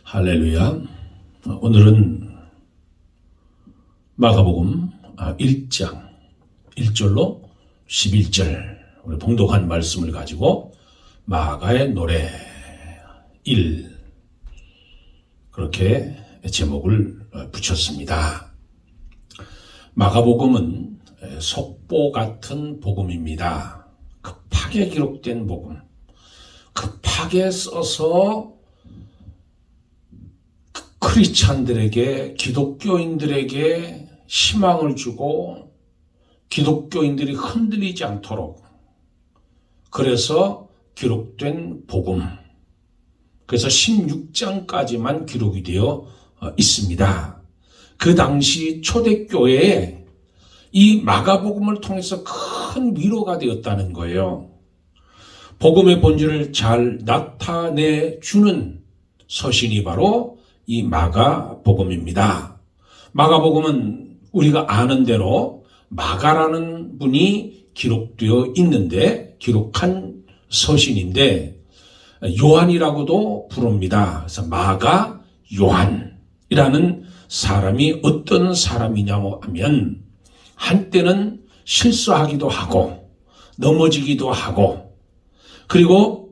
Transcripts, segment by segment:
할렐루야. 오늘은 마가복음 1장 1절로 11절 우리 봉독한 말씀을 가지고 마가의 노래 1 그렇게 제목을 붙였습니다. 마가복음은 속보 같은 복음입니다. 급하게 기록된 복음, 급하게 써서 크리스찬들에게, 기독교인들에게 희망을 주고 기독교인들이 흔들리지 않도록 그래서 기록된 복음. 그래서 16장까지만 기록이 되어 있습니다. 그 당시 초대교회에 이 마가복음을 통해서 큰 위로가 되었다는 거예요. 복음의 본질을 잘 나타내주는 서신이 바로 이 마가복음입니다. 마가복음은 우리가 아는 대로 마가라는 분이 기록되어 있는데, 기록한 서신인데 요한이라고도 부릅니다. 그래서 마가 요한이라는 사람이 어떤 사람이냐고 하면 한때는 실수하기도 하고 넘어지기도 하고 그리고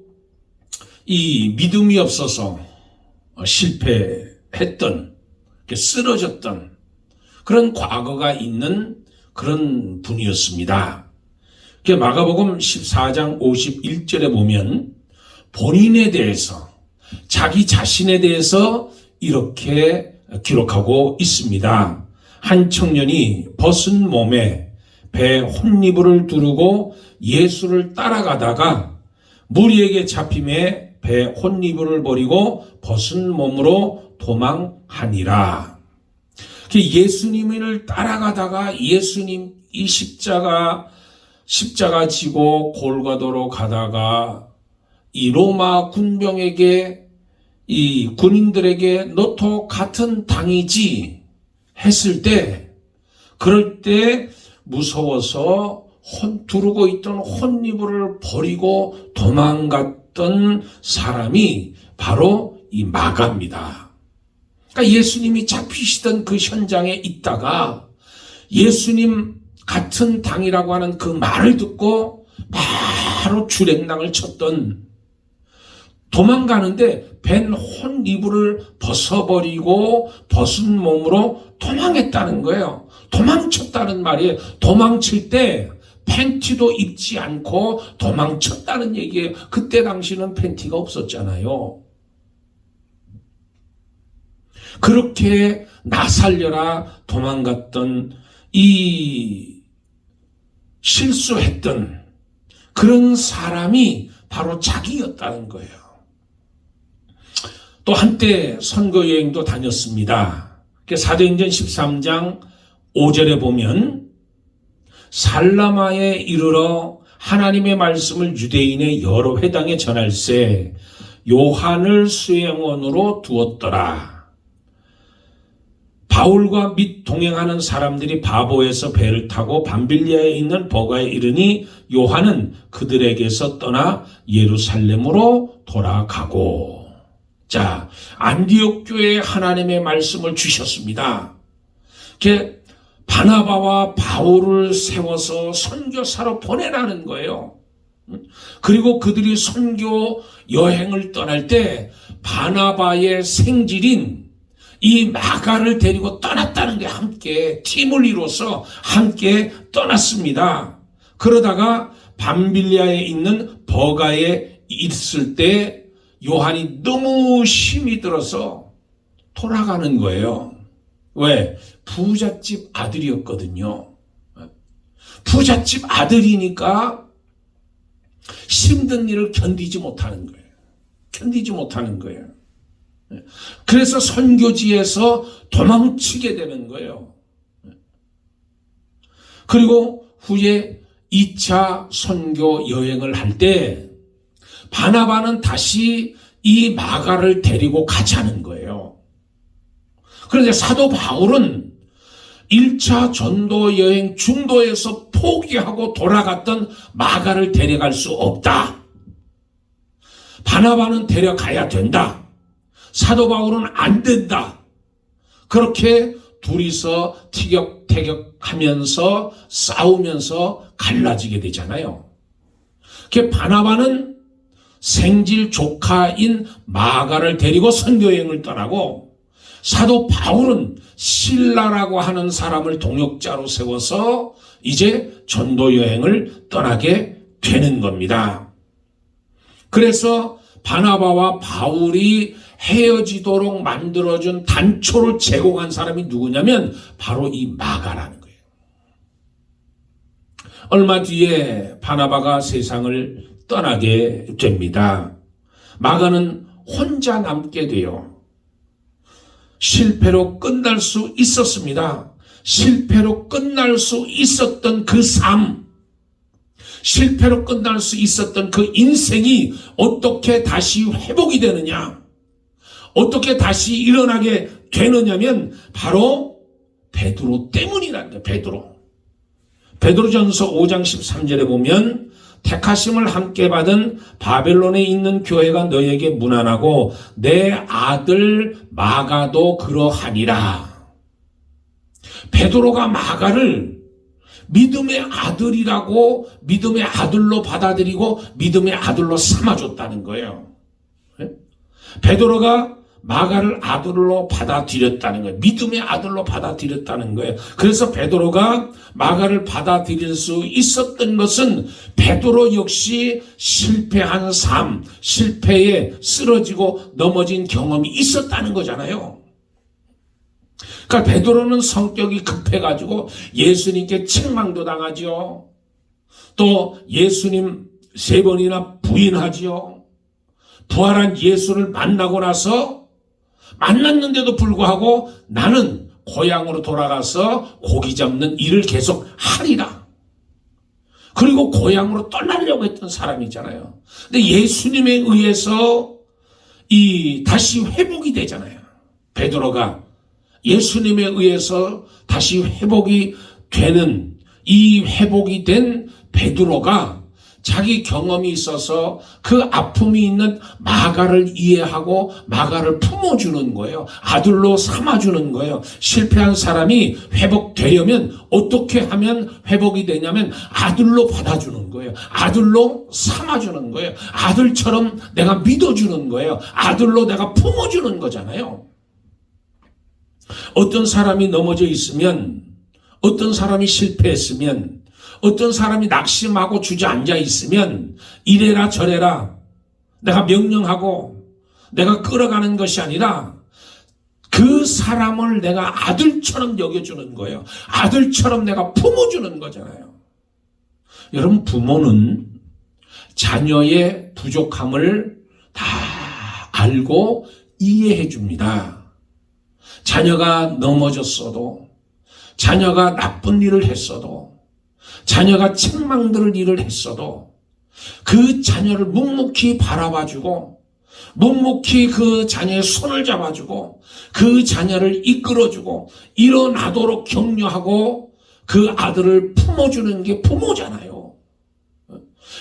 이 믿음이 없어서 실패했던, 쓰러졌던 그런 과거가 있는 그런 분이었습니다. 마가복음 14장 51절에 보면 본인에 대해서, 자기 자신에 대해서 이렇게 기록하고 있습니다. 한 청년이 벗은 몸에 배 혼니부를 두르고 예수를 따라가다가 무리에게 잡힘에 배 혼니부를 버리고 벗은 몸으로 도망하니라. 예수님을 따라가다가 예수님 이 십자가 지고 골고다로 가다가 이 로마 군병에게, 이 군인들에게 너도 같은 당이지 했을 때, 그럴 때 무서워서 두르고 있던 혼니부를 버리고 도망갔던 사람이 바로 이 마가입니다. 그러니까 예수님이 잡히시던 그 현장에 있다가 예수님 같은 당이라고 하는 그 말을 듣고 바로 주랭랑을 쳤던, 도망가는데 벤 혼니부를 벗어버리고 벗은 몸으로 도망했다는 거예요. 도망쳤다는 말이에요. 도망칠 때 팬티도 입지 않고 도망쳤다는 얘기예요. 그때 당시는 팬티가 없었잖아요. 그렇게 나 살려라 도망갔던, 이 실수했던 그런 사람이 바로 자기였다는 거예요. 또 한때 선거여행도 다녔습니다. 사도행전 13장 5절에 보면 살라마에 이르러 하나님의 말씀을 유대인의 여러 회당에 전할세 요한을 수행원으로 두었더라. 바울과 및 동행하는 사람들이 바보에서 배를 타고 밤빌리아에 있는 버가에 이르니 요한은 그들에게서 떠나 예루살렘으로 돌아가고. 자, 안디옥 교회에 하나님의 말씀을 주셨습니다. 바나바와 바울을 세워서 선교사로 보내라는 거예요. 그리고 그들이 선교 여행을 떠날 때 바나바의 생질인 이 마가를 데리고 떠났다는 게, 함께 팀을 이뤄서 함께 떠났습니다. 그러다가 밤빌리아에 있는 버가에 있을 때 요한이 너무 힘이 들어서 돌아가는 거예요. 왜? 부잣집 아들이었거든요. 부잣집 아들이니까 힘든 일을 견디지 못하는 거예요. 그래서 선교지에서 도망치게 되는 거예요. 그리고 후에 2차 선교 여행을 할 때 바나바는 다시 이 마가를 데리고 가자는 거예요. 그런데 사도 바울은 1차 전도 여행 중도에서 포기하고 돌아갔던 마가를 데려갈 수 없다. 바나바는 데려가야 된다. 사도 바울은 안 된다. 그렇게 둘이서 티격태격하면서 싸우면서 갈라지게 되잖아요. 바나바는 생질 조카인 마가를 데리고 선교여행을 떠나고, 사도 바울은 실라라고 하는 사람을 동역자로 세워서 이제 전도여행을 떠나게 되는 겁니다. 그래서 바나바와 바울이 헤어지도록 만들어준 단초를 제공한 사람이 누구냐면 바로 이 마가라는 거예요. 얼마 뒤에 바나바가 세상을 떠나게 됩니다. 마가는 혼자 남게 돼요. 실패로 끝날 수 있었습니다. 실패로 끝날 수 있었던 그 삶, 실패로 끝날 수 있었던 그 인생이 어떻게 다시 회복이 되느냐, 어떻게 다시 일어나게 되느냐면 바로 베드로 때문이라는 거예요. 베드로전서 5장 13절에 보면 택하심을 함께 받은 바벨론에 있는 교회가 너에게 문안하고 내 아들 마가도 그러하니라. 베드로가 마가를 믿음의 아들이라고, 믿음의 아들로 받아들이고 믿음의 아들로 삼아줬다는 거예요. 베드로가 마가를 아들로 받아들였다는 거예요. 믿음의 아들로 받아들였다는 거예요. 그래서 베드로가 마가를 받아들일 수 있었던 것은 베드로 역시 실패한 삶, 실패에 쓰러지고 넘어진 경험이 있었다는 거잖아요. 그러니까 베드로는 성격이 급해가지고 예수님께 책망도 당하죠. 또 예수님 3번이나 부인하지요. 부활한 예수를 만나고 나서 만났는데도 불구하고 나는 고향으로 돌아가서 고기 잡는 일을 계속 하리라. 그리고 고향으로 떠나려고 했던 사람이잖아요. 근데 예수님에 의해서 다시 회복이 되잖아요. 베드로가 예수님에 의해서 다시 회복이 되는, 이 회복이 된 베드로가 자기 경험이 있어서 그 아픔이 있는 마가를 이해하고 마가를 품어주는 거예요. 아들로 삼아주는 거예요. 실패한 사람이 회복되려면 어떻게 하면 회복이 되냐면 아들로 받아주는 거예요. 아들로 삼아주는 거예요. 아들처럼 내가 믿어주는 거예요. 아들로 내가 품어주는 거잖아요. 어떤 사람이 넘어져 있으면, 어떤 사람이 실패했으면, 어떤 사람이 낙심하고 주저앉아 있으면 이래라 저래라 내가 명령하고 내가 끌어가는 것이 아니라 그 사람을 내가 아들처럼 여겨주는 거예요. 아들처럼 내가 품어주는 거잖아요. 여러분, 부모는 자녀의 부족함을 다 알고 이해해 줍니다. 자녀가 넘어졌어도, 자녀가 나쁜 일을 했어도, 자녀가 책망들을 일을 했어도 그 자녀를 묵묵히 바라봐주고, 묵묵히 그 자녀의 손을 잡아주고, 그 자녀를 이끌어주고 일어나도록 격려하고 그 아들을 품어주는 게 부모잖아요.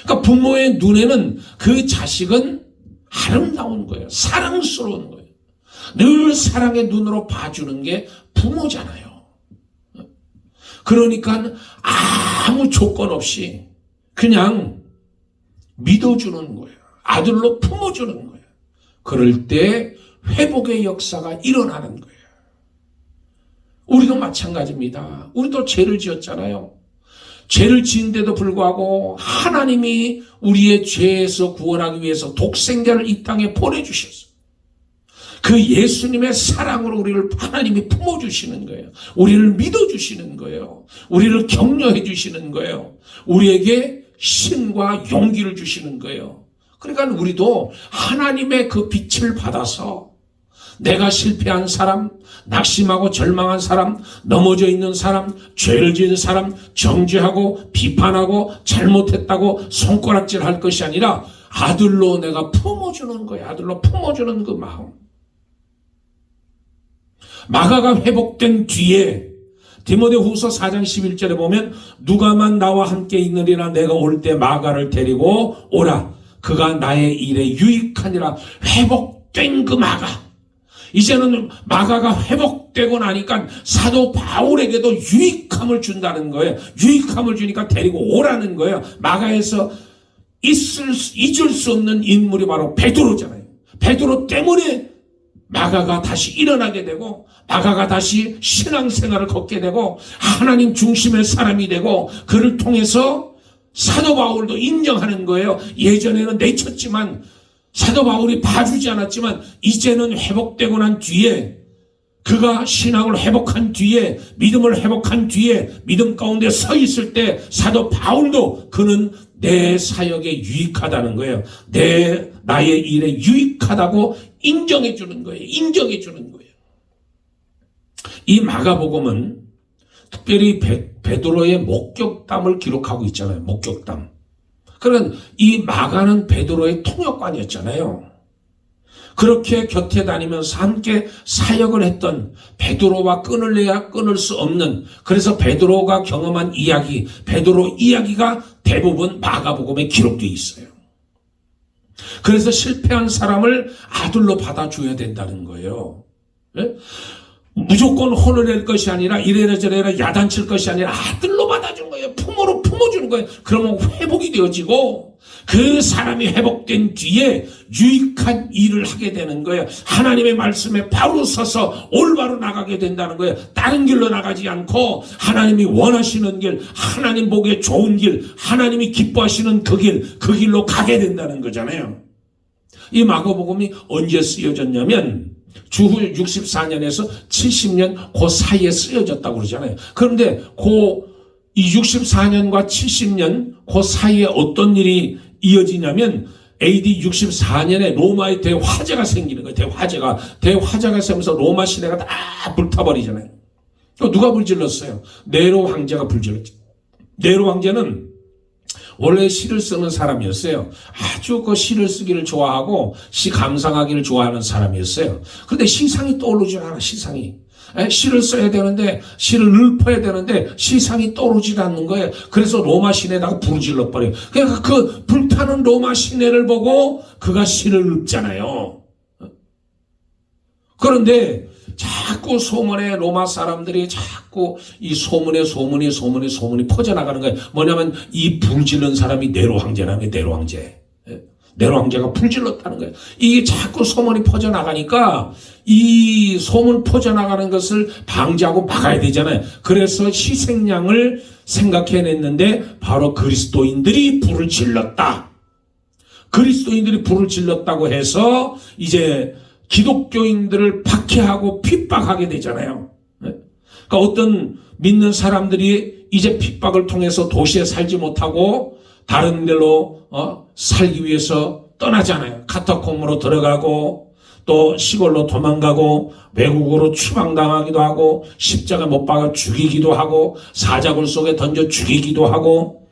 그러니까 부모의 눈에는 그 자식은 아름다운 거예요. 사랑스러운 거예요. 늘 사랑의 눈으로 봐주는 게 부모잖아요. 그러니까 아무 조건 없이 그냥 믿어주는 거예요. 아들로 품어주는 거예요. 그럴 때 회복의 역사가 일어나는 거예요. 우리도 마찬가지입니다. 우리도 죄를 지었잖아요. 죄를 지은데도 불구하고 하나님이 우리의 죄에서 구원하기 위해서 독생자를 이 땅에 보내주셨어요. 그 예수님의 사랑으로 우리를 하나님이 품어주시는 거예요. 우리를 믿어주시는 거예요. 우리를 격려해 주시는 거예요. 우리에게 힘과 용기를 주시는 거예요. 그러니까 우리도 하나님의 그 빛을 받아서 내가 실패한 사람, 낙심하고 절망한 사람, 넘어져 있는 사람, 죄를 지은 사람 정죄하고 비판하고 잘못했다고 손가락질할 것이 아니라 아들로 내가 품어주는 거예요. 아들로 품어주는 그 마음. 마가가 회복된 뒤에 디모데후서 4장 11절에 보면 누가만 나와 함께 있느니라 내가 올 때 마가를 데리고 오라. 그가 나의 일에 유익하니라. 회복된 그 마가, 이제는 마가가 회복되고 나니까 사도 바울에게도 유익함을 준다는 거예요. 유익함을 주니까 데리고 오라는 거예요. 마가에서 잊을 수 없는 인물이 바로 베드로잖아요. 베드로 때문에 마가가 다시 일어나게 되고, 마가가 다시 신앙생활을 걷게 되고, 하나님 중심의 사람이 되고, 그를 통해서 사도 바울도 인정하는 거예요. 예전에는 내쳤지만, 사도 바울이 봐주지 않았지만, 이제는 회복되고 난 뒤에, 그가 신앙을 회복한 뒤에, 믿음을 회복한 뒤에, 믿음 가운데 서 있을 때, 사도 바울도 그는 내 사역에 유익하다는 거예요. 나의 일에 유익하다고 인정해 주는 거예요. 인정해 주는 거예요. 이 마가복음은 특별히 베드로의 목격담을 기록하고 있잖아요. 목격담. 그러면 이 마가는 베드로의 통역관이었잖아요. 그렇게 곁에 다니면서 함께 사역을 했던 베드로와 끊을래야 끊을 수 없는, 그래서 베드로가 경험한 이야기, 베드로 이야기가 대부분 마가복음에 기록되어 있어요. 그래서 실패한 사람을 아들로 받아줘야 된다는 거예요. 네? 무조건 혼을 낼 것이 아니라 이래라 저래라 야단칠 것이 아니라 아들로 받아준 거예요. 품으로 품어주는 거예요. 그러면 회복이 되어지고 그 사람이 회복된 뒤에 유익한 일을 하게 되는 거예요. 하나님의 말씀에 바로 서서 올바로 나가게 된다는 거예요. 다른 길로 나가지 않고 하나님이 원하시는 길, 하나님 보기에 좋은 길, 하나님이 기뻐하시는 그 길로 가게 된다는 거잖아요. 이 마가복음이 언제 쓰여졌냐면 주후 64년에서 70년 그 사이에 쓰여졌다고 그러잖아요. 그런데 이 64년과 70년 그 사이에 어떤 일이 이어지냐면 AD 64년에 로마의 대화재가 생기는 거예요. 대화재가 생기면서 로마 시내가 다 불타버리잖아요. 또 누가 불질렀어요? 네로 황제가 불질렀죠. 네로 황제는 원래 시를 쓰는 사람이었어요. 아주 그 시를 쓰기를 좋아하고 시 감상하기를 좋아하는 사람이었어요. 그런데 시상이 떠오르지 않아. 시를 써야 되는데, 시를 읊어야 되는데 시상이 떠오르지 않는 거예요. 그래서 로마 시내에다가 불을 질러버려요. 그러니까 그 불타는 로마 시내를 보고 그가 시를 읊잖아요. 그런데 자꾸 소문에 로마 사람들이 자꾸 이 소문이 퍼져나가는 거예요. 뭐냐면 이 불질른 사람이 네로 황제라며. 네로 황제가 불질렀다는 거예요. 이게 자꾸 소문이 퍼져나가니까 이 소문 퍼져나가는 것을 방지하고 막아야 되잖아요. 그래서 희생양을 생각해냈는데 바로 그리스도인들이 불을 질렀다. 그리스도인들이 불을 질렀다고 해서 이제 기독교인들을 박해하고 핍박하게 되잖아요. 그러니까 어떤 믿는 사람들이 이제 핍박을 통해서 도시에 살지 못하고 다른 데로 살기 위해서 떠나잖아요. 카타콤으로 들어가고 또 시골로 도망가고 외국으로 추방당하기도 하고 십자가 못 박아 죽이기도 하고 사자굴 속에 던져 죽이기도 하고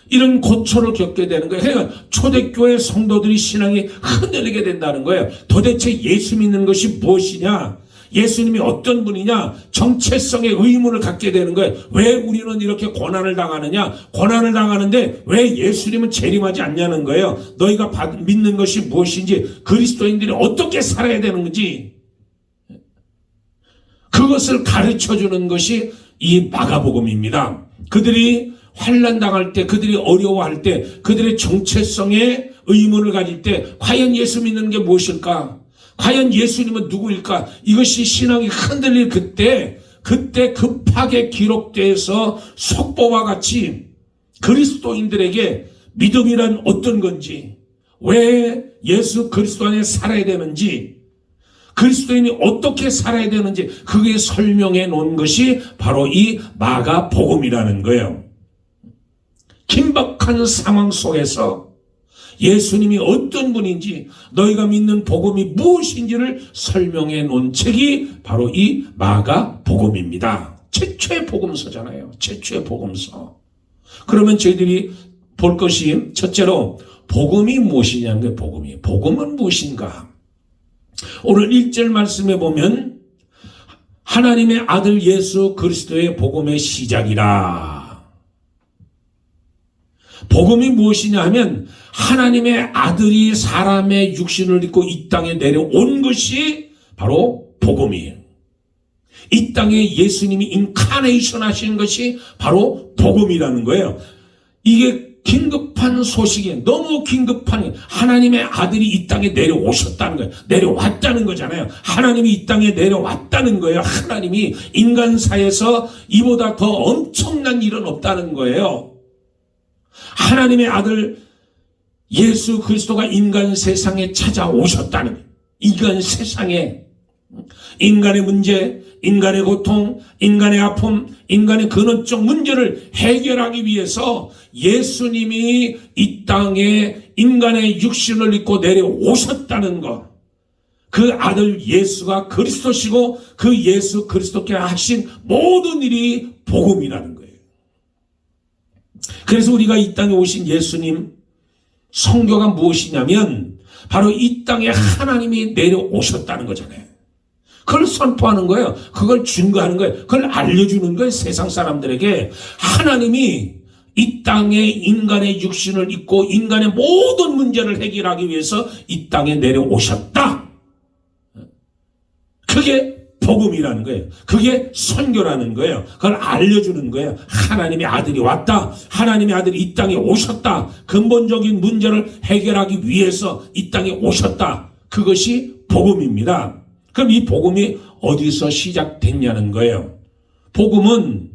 이런 고초를 겪게 되는 거예요. 그러니까 초대교회 성도들이 신앙이 흔들리게 된다는 거예요. 도대체 예수 믿는 것이 무엇이냐? 예수님이 어떤 분이냐? 정체성의 의문을 갖게 되는 거예요. 왜 우리는 이렇게 고난을 당하느냐? 고난을 당하는데 왜 예수님은 재림하지 않냐는 거예요. 너희가 믿는 것이 무엇인지, 그리스도인들이 어떻게 살아야 되는 건지, 그것을 가르쳐주는 것이 이 마가복음입니다. 그들이 환난 당할 때, 그들이 어려워할 때, 그들의 정체성에 의문을 가질 때 과연 예수 믿는 게 무엇일까? 과연 예수님은 누구일까? 이것이 신앙이 흔들릴 그때 급하게 기록돼서 속보와 같이 그리스도인들에게 믿음이란 어떤 건지, 왜 예수 그리스도 안에 살아야 되는지, 그리스도인이 어떻게 살아야 되는지 그게 설명해 놓은 것이 바로 이 마가복음이라는 거예요. 긴박한 상황 속에서 예수님이 어떤 분인지, 너희가 믿는 복음이 무엇인지를 설명해 놓은 책이 바로 이 마가복음입니다. 최초의 복음서잖아요. 최초의 복음서. 그러면 저희들이 볼 것이 첫째로 복음이 무엇이냐는 거예요. 복음은 무엇인가? 오늘 1절 말씀에 보면 하나님의 아들 예수 그리스도의 복음의 시작이라. 복음이 무엇이냐 하면 하나님의 아들이 사람의 육신을 입고 이 땅에 내려온 것이 바로 복음이에요. 이 땅에 예수님이 인카네이션 하시는 것이 바로 복음이라는 거예요. 이게 긴급한 소식이, 너무 긴급한, 하나님의 아들이 이 땅에 내려오셨다는 거예요. 내려왔다는 거잖아요. 하나님이 이 땅에 내려왔다는 거예요. 하나님이 인간사에서 이보다 더 엄청난 일은 없다는 거예요. 하나님의 아들 예수 그리스도가 인간 세상에 찾아오셨다는 거예요. 인간 세상에 인간의 문제, 인간의 고통, 인간의 아픔, 인간의 근원적 문제를 해결하기 위해서 예수님이 이 땅에 인간의 육신을 입고 내려오셨다는 것. 그 아들 예수가 그리스도시고 그 예수 그리스도께 하신 모든 일이 복음이라는 거예요. 그래서 우리가 이 땅에 오신 예수님 성교가 무엇이냐면 바로 이 땅에 하나님이 내려오셨다는 거잖아요. 그걸 선포하는 거예요. 그걸 증거하는 거예요. 그걸 알려주는 거예요. 세상 사람들에게 하나님이 이 땅에 인간의 육신을 입고 인간의 모든 문제를 해결하기 위해서 이 땅에 내려오셨다. 그게 복음이라는 거예요. 그게 선교라는 거예요. 그걸 알려주는 거예요. 하나님의 아들이 왔다. 하나님의 아들이 이 땅에 오셨다. 근본적인 문제를 해결하기 위해서 이 땅에 오셨다. 그것이 복음입니다. 그럼 이 복음이 어디서 시작됐냐는 거예요. 복음은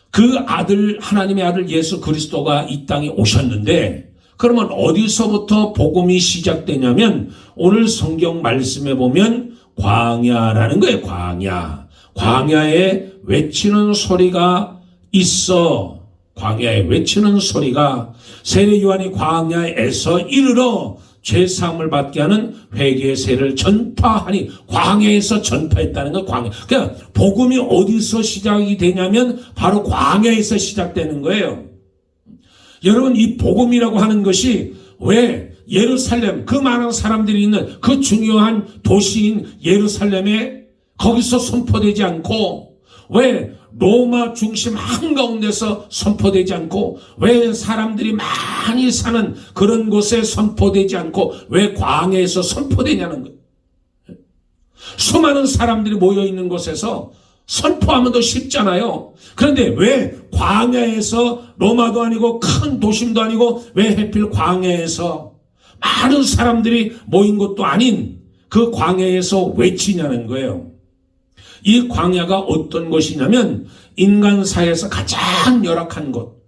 그 아들, 하나님의 아들 예수 그리스도가 이 땅에 오셨는데, 그러면 어디서부터 복음이 시작되냐면 오늘 성경 말씀에 보면 광야라는 거예요. 광야. 광야에 외치는 소리가 있어. 광야에 외치는 소리가 세례 요한이 광야에서 이르러 죄사함을 받게 하는 회개의 세를 전파하니, 광야에서 전파했다는 거. 광야. 그러니까 복음이 어디서 시작이 되냐면 바로 광야에서 시작되는 거예요. 여러분, 이 복음이라고 하는 것이 왜 예루살렘, 그 많은 사람들이 있는 그 중요한 도시인 예루살렘에 거기서 선포되지 않고, 왜 로마 중심 한가운데서 선포되지 않고, 왜 사람들이 많이 사는 그런 곳에 선포되지 않고 왜 광야에서 선포되냐는 거예요. 수많은 사람들이 모여있는 곳에서 선포하면 더 쉽잖아요. 그런데 왜 광야에서, 로마도 아니고 큰 도심도 아니고 왜 하필 광야에서, 많은 사람들이 모인 곳도 아닌 그 광야에서 외치냐는 거예요. 이 광야가 어떤 곳이냐면 인간사에서 가장 열악한 곳,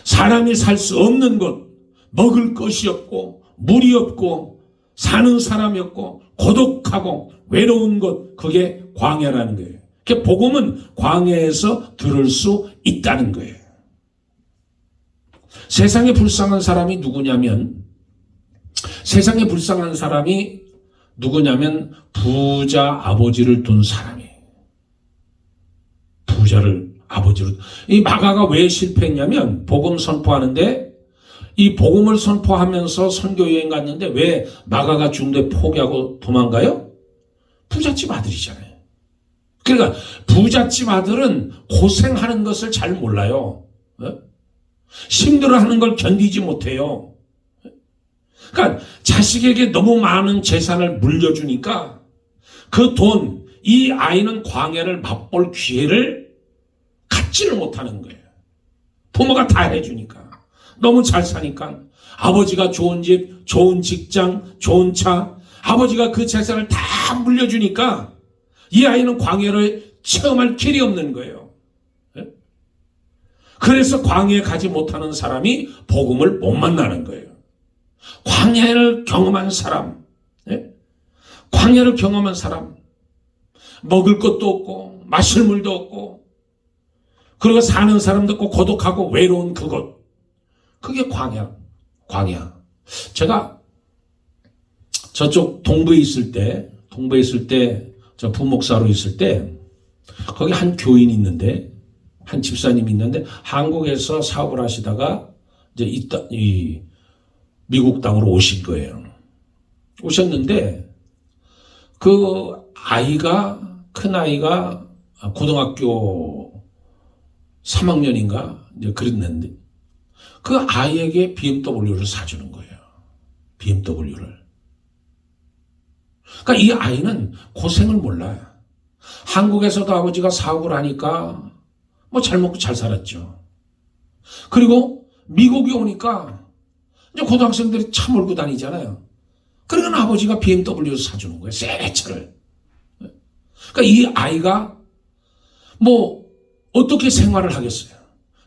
사람이 살 수 없는 곳, 먹을 것이 없고 물이 없고 사는 사람이 없고 고독하고 외로운 곳, 그게 광야라는 거예요. 그러니까 복음은 광야에서 들을 수 있다는 거예요. 세상에 불쌍한 사람이 누구냐면, 세상에 불쌍한 사람이 누구냐면 부자 아버지를 둔 사람이에요. 부자를 아버지로. 이 마가가 왜 실패했냐면 복음 선포하는데, 이 복음을 선포하면서 선교여행 갔는데 왜 마가가 중도에 포기하고 도망가요? 부잣집 아들이잖아요. 그러니까 부잣집 아들은 고생하는 것을 잘 몰라요. 힘들어하는 걸 견디지 못해요. 그러니까 자식에게 너무 많은 재산을 물려주니까 그 돈, 이 아이는 광야를 맛볼 기회를 갖지를 못하는 거예요. 부모가 다 해주니까. 너무 잘 사니까. 아버지가 좋은 집, 좋은 직장, 좋은 차, 아버지가 그 재산을 다 물려주니까 이 아이는 광야를 체험할 길이 없는 거예요. 그래서 광야에 가지 못하는 사람이 복음을 못 만나는 거예요. 광야를 경험한 사람, 광야를 경험한 사람, 먹을 것도 없고 마실 물도 없고, 그리고 사는 사람도 없고 고독하고 외로운 그곳, 그게 광야. 제가 저쪽 동부에 있을 때 저 부목사로 있을 때 거기 한 교인이 있는데, 한 집사님이 있는데 한국에서 사업을 하시다가 이제 이 미국 땅으로 오신 거예요. 오셨는데 그 아이가, 큰 아이가 고등학교 3학년인가 이제 그랬는데 그 아이에게 BMW를 사주는 거예요. BMW를. 그러니까 이 아이는 고생을 몰라요. 한국에서도 아버지가 사업을 하니까 뭐 잘 먹고 잘 살았죠. 그리고 미국에 오니까 이제 고등학생들이 차 몰고 다니잖아요. 그러니까 아버지가 BMW 사주는 거예요. 새 차를. 그러니까 이 아이가 뭐 어떻게 생활을 하겠어요.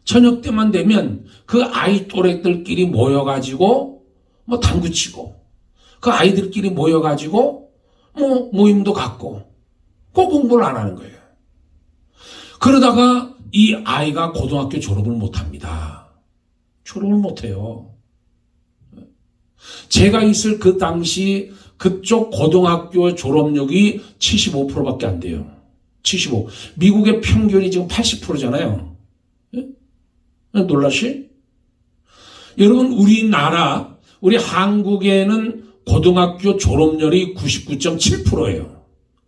저녁 때만 되면 그 아이 또래들끼리 모여가지고 뭐 당구 치고 그 아이들끼리 모여가지고 뭐 모임도 갖고 꼭 공부를 안 하는 거예요. 그러다가 이 아이가 고등학교 졸업을 못합니다. 졸업을 못해요. 제가 있을 그 당시 그쪽 고등학교 졸업률이 75%밖에 안 돼요. 75. 미국의 평균이 지금 80%잖아요. 놀라시? 여러분, 우리 한국에는 고등학교 졸업률이 99.7%예요.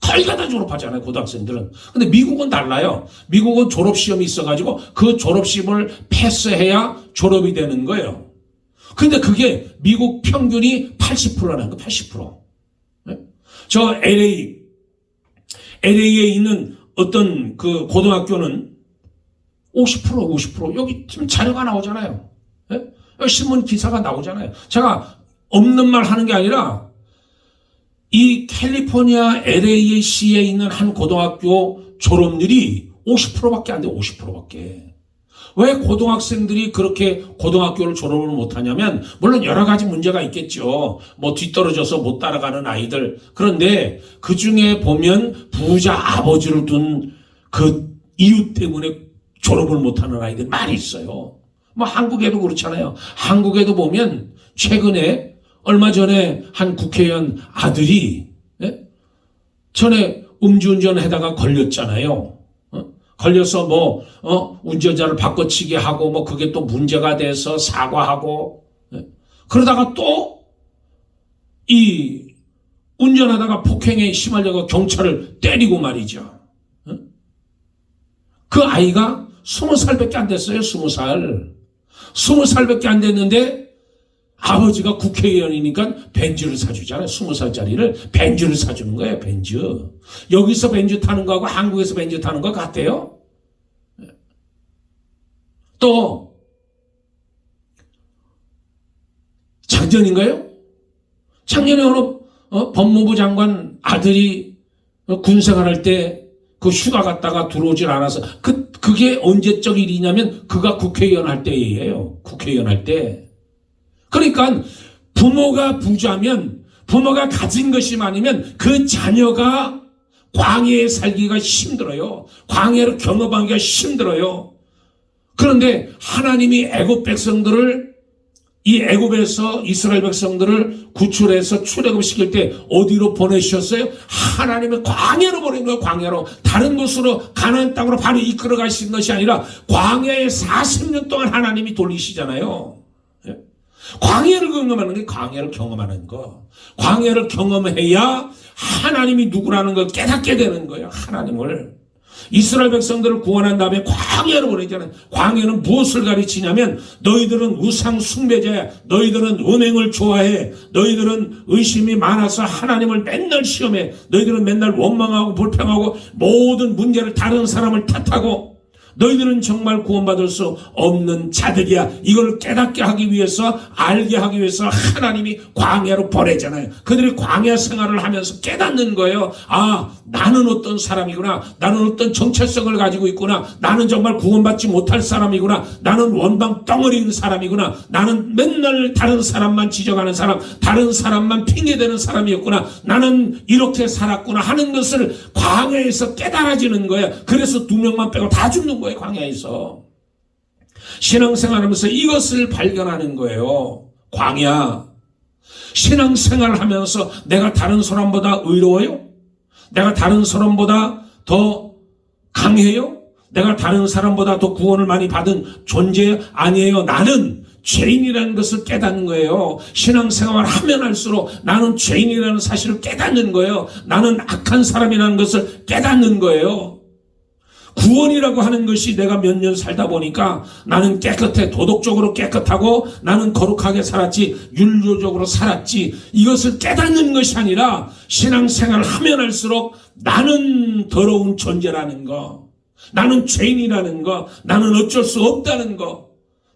거의 다 졸업하잖아요, 고등학생들은. 근데 미국은 달라요. 미국은 졸업시험이 있어가지고 그 졸업시험을 패스해야 졸업이 되는 거예요. 근데 그게 미국 평균이 80%라는 거, 80%. 저 LA에 있는 어떤 그 고등학교는 50%. 여기 지금 자료가 나오잖아요. 여기 신문 기사가 나오잖아요. 제가 없는 말 하는 게 아니라 이 캘리포니아 LA시에 있는 한 고등학교 졸업률이 50%밖에 안 돼요. 50%밖에. 왜 고등학생들이 그렇게 고등학교를 졸업을 못하냐면 물론 여러 가지 문제가 있겠죠. 뭐 뒤떨어져서 못 따라가는 아이들. 그런데 그중에 보면 부자 아버지를 둔 그 이유 때문에 졸업을 못하는 아이들 많이 있어요. 뭐 한국에도 그렇잖아요. 한국에도 보면 최근에 얼마 전에 한 국회의원 아들이 전에 음주운전 하다가 걸렸잖아요. 걸려서 운전자를 바꿔치기 하고 그게 또 문제가 돼서 사과하고 그러다가 또 이 운전하다가 폭행에 시달려서 경찰을 때리고 말이죠. 그 아이가 20살밖에 안 됐어요. 20살. 20살밖에 안 됐는데 아버지가 국회의원이니까 벤츠를 사주잖아요. 20살짜리를 벤츠를 사주는 거예요. 벤츠. 여기서 벤츠 타는 거하고 한국에서 벤츠 타는 거 같아요. 또 작년인가요? 작년에 어느 법무부 장관 아들이 군생활할 때 그 휴가 갔다가 들어오질 않아서 그게 언제적 일이냐면 그가 국회의원 할 때예요. 국회의원 할 때. 그러니까 부모가 부자면 부모가 가진 것이 많으면 그 자녀가 광야에 살기가 힘들어요. 광야를 경험하기가 힘들어요. 그런데 하나님이 애굽 백성들을 이 애굽에서 이스라엘 백성들을 구출해서 출애굽시킬 때 어디로 보내셨어요? 하나님의 광야로 보낸 거예요. 광야로. 다른 곳으로 가나안 땅으로 바로 이끌어 가신 것이 아니라 광야에 40년 동안 하나님이 돌리시잖아요. 광야를 경험하는 게 광야를 경험하는 거. 광야를 경험해야 하나님이 누구라는 걸 깨닫게 되는 거예요. 하나님을. 이스라엘 백성들을 구원한 다음에 광야로 보내잖아요. 광야는 무엇을 가르치냐면 너희들은 우상 숭배자야. 너희들은 은행을 좋아해. 너희들은 의심이 많아서 하나님을 맨날 시험해. 너희들은 맨날 원망하고 불평하고 모든 문제를 다른 사람을 탓하고 너희들은 정말 구원받을 수 없는 자들이야. 이걸 깨닫게 하기 위해서 알게 하기 위해서 하나님이 광야로 보내잖아요. 그들이 광야 생활을 하면서 깨닫는 거예요. 아, 나는 어떤 사람이구나. 나는 어떤 정체성을 가지고 있구나. 나는 정말 구원받지 못할 사람이구나. 나는 원방 덩어리인 사람이구나. 나는 맨날 다른 사람만 지적하는 사람, 다른 사람만 핑계대는 사람이었구나. 나는 이렇게 살았구나 하는 것을 광야에서 깨달아지는 거예요. 그래서 2명만 빼고 다 죽는 거예요. 광야에서. 신앙생활하면서 이것을 발견하는 거예요. 광야. 신앙생활을 하면서 내가 다른 사람보다 의로워요? 내가 다른 사람보다 더 강해요? 내가 다른 사람보다 더 구원을 많이 받은 존재 아니에요? 나는 죄인이라는 것을 깨닫는 거예요. 신앙생활을 하면 할수록 나는 죄인이라는 사실을 깨닫는 거예요. 나는 악한 사람이라는 것을 깨닫는 거예요. 구원이라고 하는 것이 내가 몇 년 살다 보니까 나는 깨끗해, 도덕적으로 깨끗하고 나는 거룩하게 살았지, 율법적으로 살았지, 이것을 깨닫는 것이 아니라 신앙생활을 하면 할수록 나는 더러운 존재라는 거, 나는 죄인이라는 거, 나는 어쩔 수 없다는 거,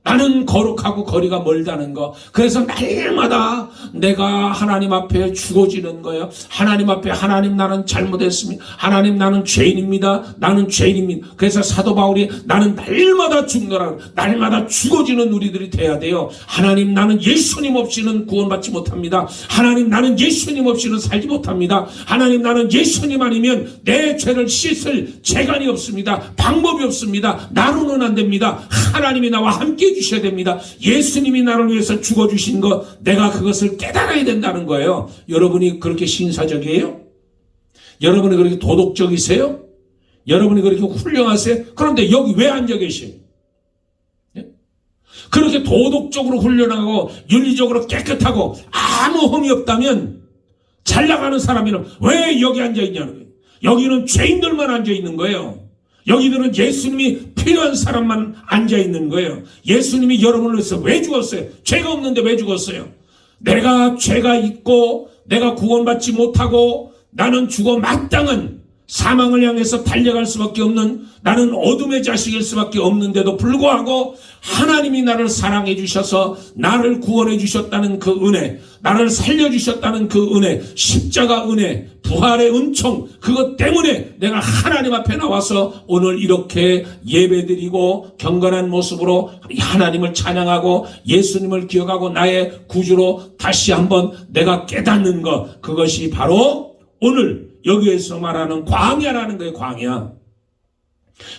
나는 거룩하고 거리가 멀다는 거. 그래서 날마다 내가 하나님 앞에 죽어지는 거예요. 하나님 앞에, 하나님 나는 잘못했습니다. 하나님 나는 죄인입니다. 나는 죄인입니다. 그래서 사도 바울이 나는 날마다 죽노라, 날마다 죽어지는 우리들이 돼야 돼요. 하나님 나는 예수님 없이는 구원받지 못합니다. 하나님 나는 예수님 없이는 살지 못합니다. 하나님 나는 예수님 아니면 내 죄를 씻을 재간이 없습니다. 방법이 없습니다. 나로는 안 됩니다. 하나님이 나와 함께 해주셔야 됩니다. 예수님이 나를 위해서 죽어주신 것, 내가 그것을 깨달아야 된다는 거예요. 여러분이 그렇게 신사적이에요? 여러분이 그렇게 도덕적이세요? 여러분이 그렇게 훌륭하세요? 그런데 여기 왜 앉아 계세요? 그렇게 도덕적으로 훌륭하고 윤리적으로 깨끗하고 아무 흠이 없다면 잘 나가는 사람이는 왜 여기 앉아 있냐는 거예요. 여기는 죄인들만 앉아 있는 거예요. 여기들은 예수님이 필요한 사람만 앉아 있는 거예요. 예수님이 여러분을 위해서 왜 죽었어요? 죄가 없는데 왜 죽었어요? 내가 죄가 있고 내가 구원받지 못하고 나는 죽어 마땅한 사망을 향해서 달려갈 수밖에 없는, 나는 어둠의 자식일 수밖에 없는데도 불구하고 하나님이 나를 사랑해 주셔서 나를 구원해 주셨다는 그 은혜, 나를 살려주셨다는 그 은혜, 십자가 은혜, 부활의 은총, 그것 때문에 내가 하나님 앞에 나와서 오늘 이렇게 예배드리고 경건한 모습으로 하나님을 찬양하고 예수님을 기억하고 나의 구주로 다시 한번 내가 깨닫는 것, 그것이 바로 오늘 여기에서 말하는 광야라는 거예요. 광야.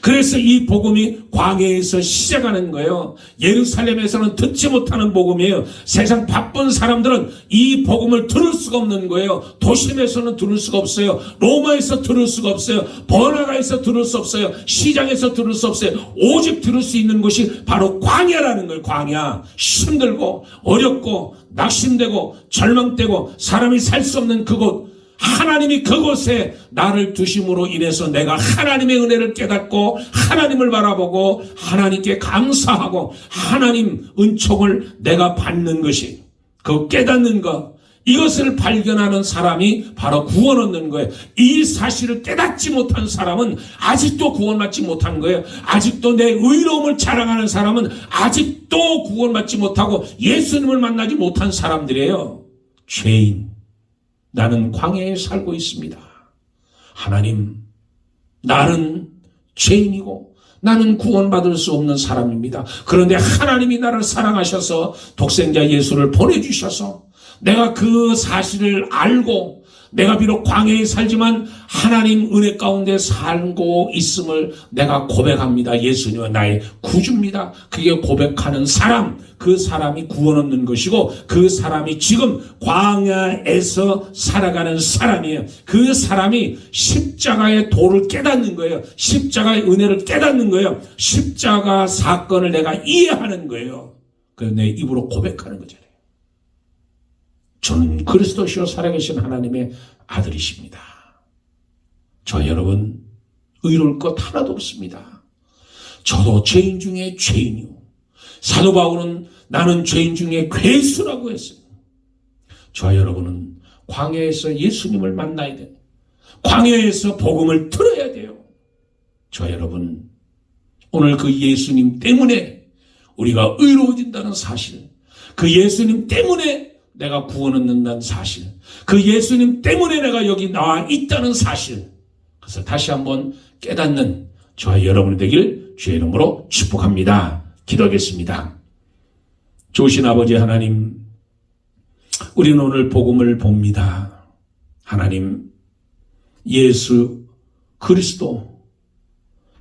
그래서 이 복음이 광야에서 시작하는 거예요. 예루살렘에서는 듣지 못하는 복음이에요. 세상 바쁜 사람들은 이 복음을 들을 수가 없는 거예요. 도심에서는 들을 수가 없어요. 로마에서 들을 수가 없어요. 번화가에서 들을 수 없어요. 시장에서 들을 수 없어요. 오직 들을 수 있는 곳이 바로 광야라는 거예요. 광야. 힘들고 어렵고 낙심되고 절망되고 사람이 살 수 없는 그곳, 하나님이 그곳에 나를 두심으로 인해서 내가 하나님의 은혜를 깨닫고 하나님을 바라보고 하나님께 감사하고 하나님 은총을 내가 받는 것이, 그 깨닫는 것, 이것을 발견하는 사람이 바로 구원 얻는 거예요. 이 사실을 깨닫지 못한 사람은 아직도 구원받지 못한 거예요. 아직도 내 의로움을 자랑하는 사람은 아직도 구원받지 못하고 예수님을 만나지 못한 사람들이에요. 죄인, 나는 광야에 살고 있습니다. 하나님, 나는 죄인이고 나는 구원받을 수 없는 사람입니다. 그런데 하나님이 나를 사랑하셔서 독생자 예수를 보내주셔서 내가 그 사실을 알고 내가 비록 광야에 살지만 하나님 은혜 가운데 살고 있음을 내가 고백합니다. 예수님은 나의 구주입니다. 그게 고백하는 사람, 그 사람이 구원 얻는 것이고 그 사람이 지금 광야에서 살아가는 사람이에요. 그 사람이 십자가의 도를 깨닫는 거예요. 십자가의 은혜를 깨닫는 거예요. 십자가 사건을 내가 이해하는 거예요. 그래서 내 입으로 고백하는 거잖아요. 저는 그리스도시요 살아계신 하나님의 아들이십니다. 저 여러분 의로울 것 하나도 없습니다. 저도 죄인 중에 죄인이요. 사도 바울은 나는 죄인 중에 괴수라고 했어요. 저 여러분은 광야에서 예수님을 만나야 돼요. 광야에서 복음을 들어야 돼요. 저 여러분 오늘 그 예수님 때문에 우리가 의로워진다는 사실, 그 예수님 때문에 내가 구원 얻는다는 사실, 그 예수님 때문에 내가 여기 나와 있다는 사실, 그래서 다시 한번 깨닫는 저와 여러분이 되길 주의 이름으로 축복합니다. 기도하겠습니다. 좋으신 아버지 하나님, 우리는 오늘 복음을 봅니다. 하나님, 예수 그리스도,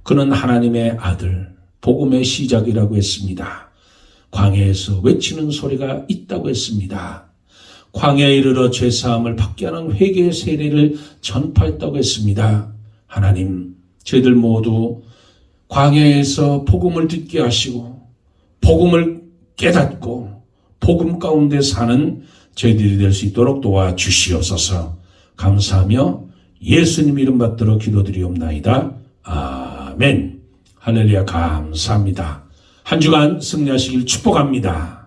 그는 하나님의 아들, 복음의 시작이라고 했습니다. 광야에서 외치는 소리가 있다고 했습니다. 광야에 이르러 죄사함을 받게 하는 회개의 세례를 전파했다고 했습니다. 하나님, 저희들 모두 광야에서 복음을 듣게 하시고 복음을 깨닫고 복음 가운데 사는 저희들이 될 수 있도록 도와주시옵소서. 감사하며 예수님 이름 받들어 기도드리옵나이다. 아멘. 아멘. 할렐루야 감사합니다. 한 주간 승리하시길 축복합니다.